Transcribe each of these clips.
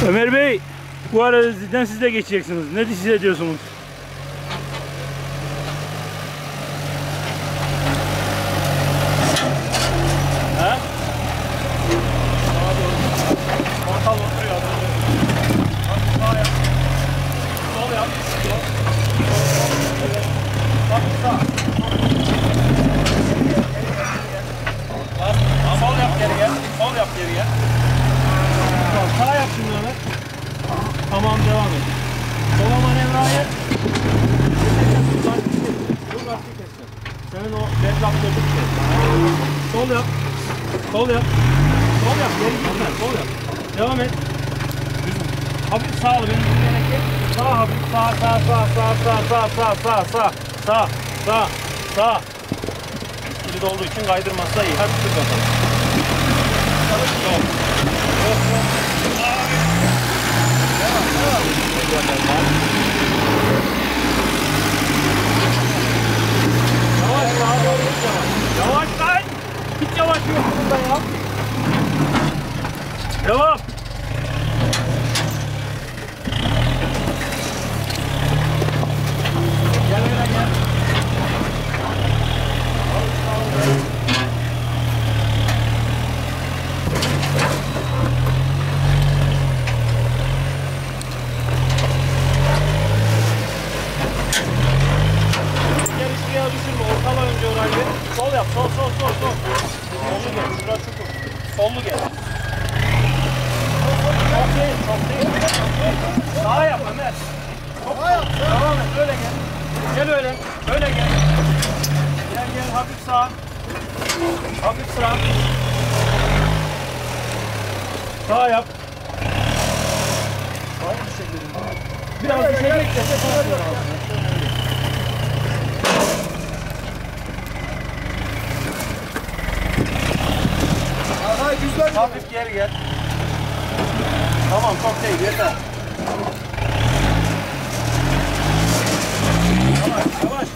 Ömer Bey, bu araziden siz de geçeceksiniz. Ne hissediyorsunuz? Ha? Portal oturuyor. Sağ yap. Sol yap. Bak sağ. Sol yap geri gel. Sol yap geri gel. Sağ yap şimdi Ömer. Tamam, devam et. Sola manevrayı. Senin o deadlock durduk ki. Sol yap. Sol yap. Sol yap. Geri gitme. Sol yap. Devam et. Hafif sağ ol. Benim dinlenek gel. Sağ hafif. Sağ. Kilit olduğu için kaydırmazsa iyi. Hadi tut bakalım. Sol. Yavaş sağa doğru git yavaş. Yavaş lan. Hiç yavaş yok burada ya. Devam. Gel öyle gel. Düşürme, ortala önce orayı. Sol yap, sol. Sollu gel, şurada çukur. Sollu gel. Çok değil. Sağa yap Ömer. Sağa yap. Devam et, öyle gel. Gel öyle, gel. Gel, hafif sağ. Hafif sağ. Sağa yap. Biraz bir şey bekle. Hafif geri gel. Tamam, çok değil, yeter.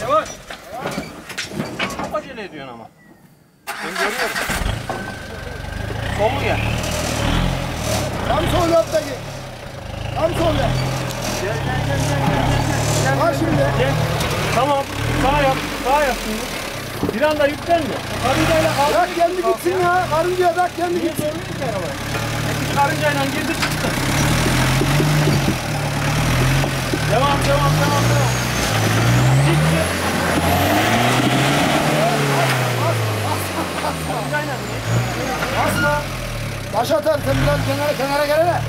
Yavaş. Çok acele ediyorsun ama. Ben görüyorum. Sollu gel. Tam sol yap da gel. Tam sol yap. Gel. Bak şimdi. Gel. Tamam, sağ yap şimdi. Bir anda yüklenme. Karıncayla kaldı. Bırak kendi gitsin ya. Karıncaya bırak kendi gitsin. Biz karıncayla girdi çıktı. Devam. Çıktı. Karıncayla mı? Basma. Taş atar. Sen biraz kenara gel hele.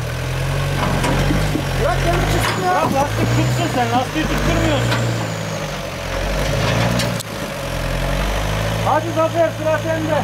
Bırak kendi çıksın ya. Bırak lastik tutsun sen. Lastiği tutturmuyorsun. Hadi Zafer, sıra sende.